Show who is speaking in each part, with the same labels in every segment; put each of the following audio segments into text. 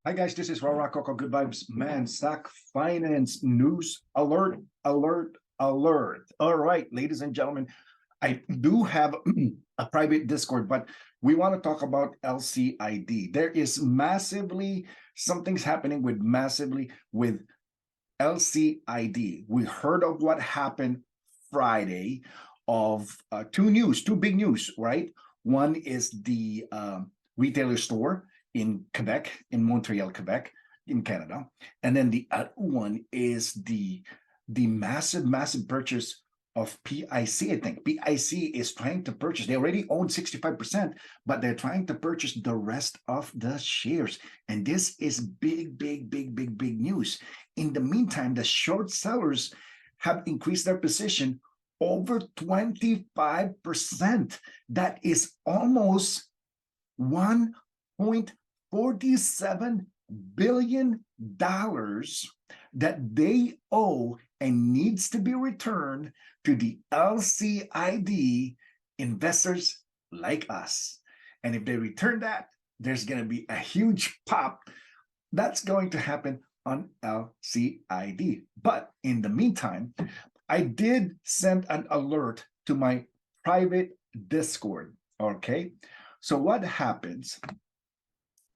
Speaker 1: Hi guys, this is Rara Coco Good Vibes Man. Stock Finance News Alert, Alert, Alert. All right, ladies and gentlemen, I do have a private Discord, but we want to talk about LCID. There is something's happening with LCID. We heard of what happened Friday of two big news, right? One is the retailer store in Quebec, in Montreal, Quebec, in Canada. And then the other one is the massive purchase of PIC. I think PIC is trying to purchase. They already own 65%, but they're trying to purchase the rest of the shares. And this is big news. In the meantime, the short sellers have increased their position over 25%. That is almost $1.47 billion that they owe and needs to be returned to the LCID investors like us. And if they return that, there's going to be a huge pop that's going to happen on LCID. But in the meantime, I did send an alert to my private Discord. Okay. So what happens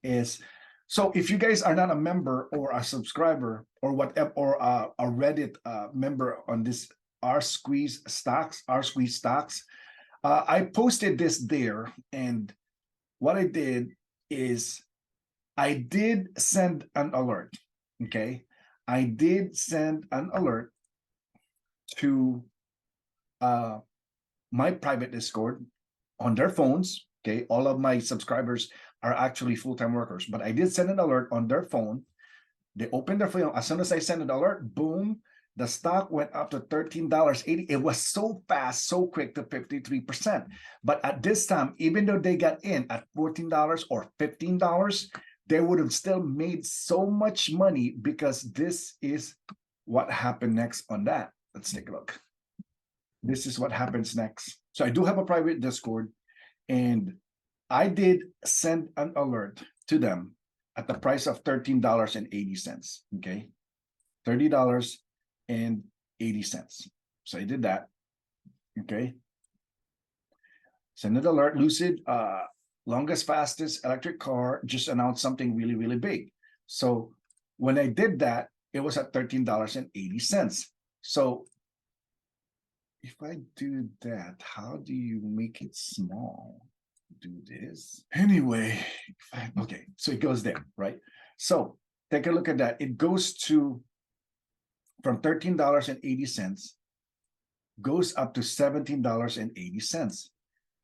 Speaker 1: is, so if you guys are not a member or a subscriber or whatever, or a Reddit member on this R Squeeze Stocks, I posted this there. And what I did is I did send an alert. Okay. I did send an alert to my private Discord on their phones. Okay. All of my subscribers are actually full-time workers, but I did send an alert on their phone. They opened their phone. As soon as I sent an alert, boom, the stock went up to $13.80. It was so fast, so quick to 53%. But at this time, even though they got in at $14 or $15, they would have still made so much money, because this is what happened next on that. Let's take a look. This is what happens next. So I do have a private Discord, and I did send an alert to them at the price of $13.80. Okay, $30.80. So I did that. Okay, send an alert. Lucid, longest, fastest electric car, just announced something really big. So when I did that, it was at $13.80. So if I do that, how do you make it small? Do this anyway. Okay, so it goes there, right? So take a look at that. It goes to from $13.80 goes up to $17.80,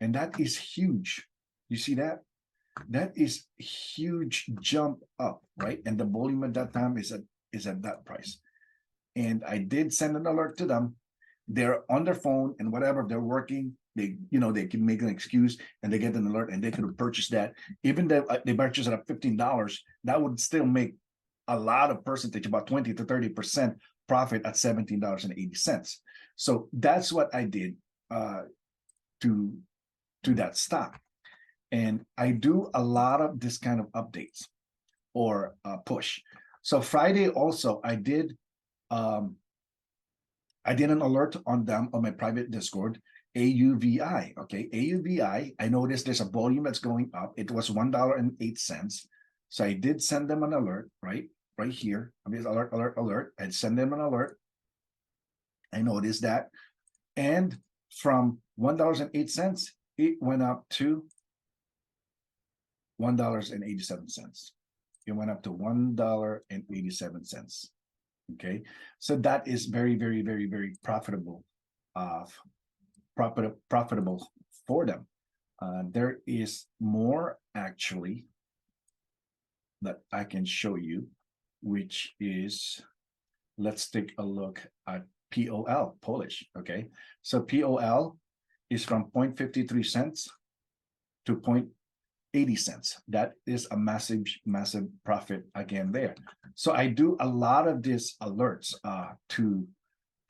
Speaker 1: and that is huge. You see that? That is huge jump up, right? And the volume at that time is at that price. And I did send an alert to them. They're on their phone and whatever, they're working. They can make an excuse and they get an alert, and they could have purchased that. Even though they purchased it at $15, that would still make a lot of percentage, about 20 to 30% profit at $17.80. So that's what I did to that stock. And I do a lot of this kind of updates or push. So Friday also, I did an alert on them on my private Discord. AUVI. Okay, AUVI. I noticed there's a volume that's going up. It was $1.08. So I did send them an alert, right here. I mean, alert. I'd send them an alert. I noticed that. And from $1.08, it went up to $1.87. It went up to $1.87. Okay, so that is very profitable. Profitable for them. There is more actually that I can show you, which is, let's take a look at POL, Polish. Okay, so POL is from 0.53 cents to 0.80 cents. That is a massive profit again there. So I do a lot of these alerts to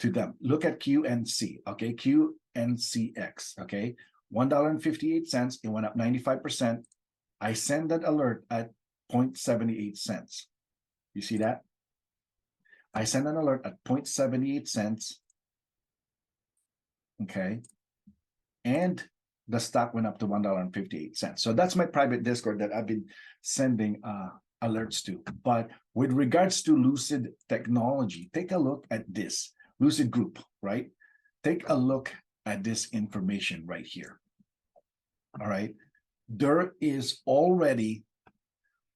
Speaker 1: them. Look at QNC. Okay, QNCX. Okay, $1.58. It went up 95%. I send that alert at 0.78 cents. You see that? I sent an alert at 0.78 cents. Okay. And the stock went up to $1.58. So that's my private Discord that I've been sending alerts to. But with regards to Lucid technology, take a look at this. Lucid Group, right? Take a look at this information right here. All right. There is already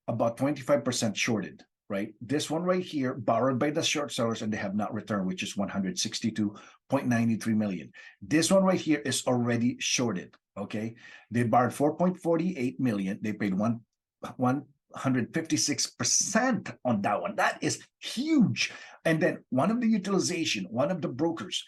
Speaker 1: about 25% shorted, right? This one right here, borrowed by the short sellers, and they have not returned, which is 162.93 million. This one right here is already shorted, okay? They borrowed 4.48 million. They paid 156% on that one. That is huge. And then one of the utilization, one of the brokers,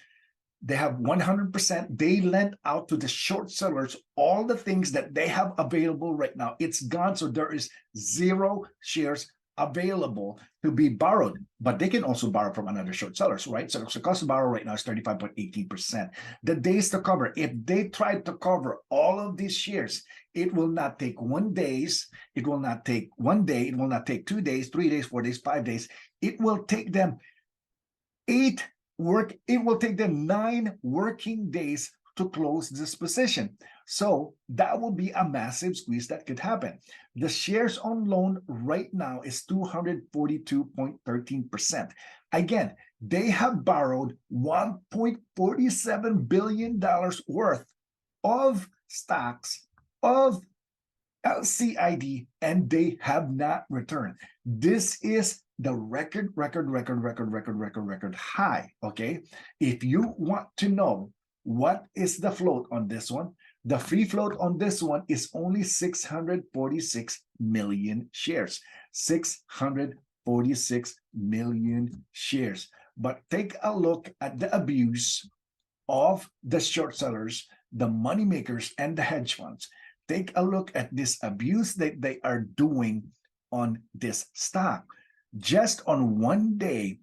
Speaker 1: they have 100%. They lent out to the short sellers all the things that they have available right now. It's gone. So there is 0 shares available to be borrowed, but they can also borrow from another short sellers, right? So the cost to borrow right now is 35.18%. The days to cover, if they try to cover all of these shares, it will not take 1 day. It will not take 1 day. It will not take 2 days, 3 days, 4 days, 5 days. It will take them 9 working days to close this position. So that will be a massive squeeze that could happen. The shares on loan right now is 242.13%. Again, they have borrowed $1.47 billion worth of stocks of LCID, and they have not returned. This is the record high, okay? If you want to know what is the float on this one, the free float on this one is only 646 million shares. 646 million shares. But take a look at the abuse of the short sellers, the money makers, and the hedge funds. Take a look at this abuse that they are doing on this stock. Just on 1 day,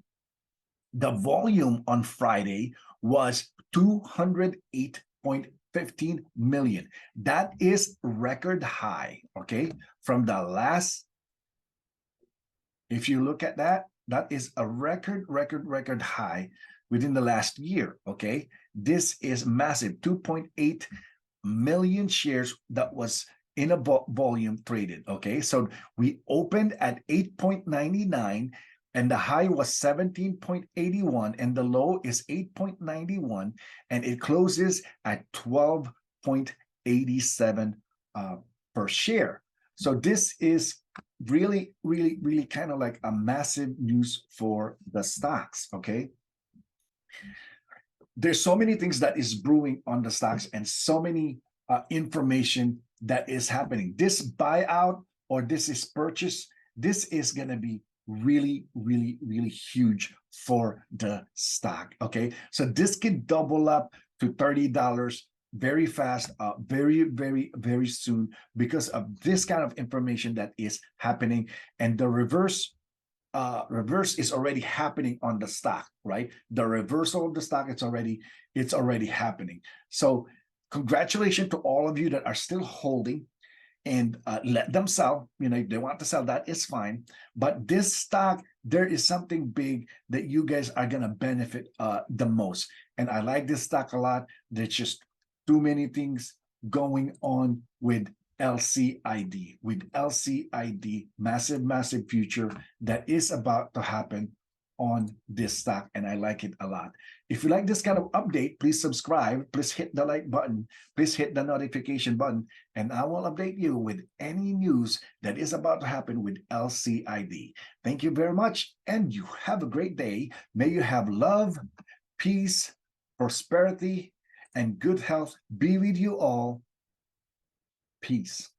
Speaker 1: the volume on Friday was 208.15 million. That is record high, okay? From the last, if you look at that, that is a record high within the last year, okay? This is massive, 2.8 million shares that was in a volume traded, okay? So we opened at 8.99 and the high was 17.81 and the low is 8.91 and it closes at 12.87 per share. So this is really kind of like a massive news for the stocks, okay? There's so many things that is brewing on the stocks and so many information that is happening. This buyout or this is purchase, this is going to be really huge for the stock, okay? So this could double up to $30 very fast, very soon because of this kind of information that is happening. And the reverse is already happening on the stock, right? The reversal of the stock, it's already happening. So congratulations to all of you that are still holding, and let them sell. You know, if they want to sell, that is fine. But this stock, there is something big that you guys are gonna benefit the most. And I like this stock a lot. There's just too many things going on with LCID. With LCID, massive future that is about to happen on this stock, and I like it a lot. If you like this kind of update, please subscribe, please hit the like button, please hit the notification button, and I will update you with any news that is about to happen with LCID. Thank you very much, and you have a great day. May you have love, peace, prosperity, and good health be with you all. Peace.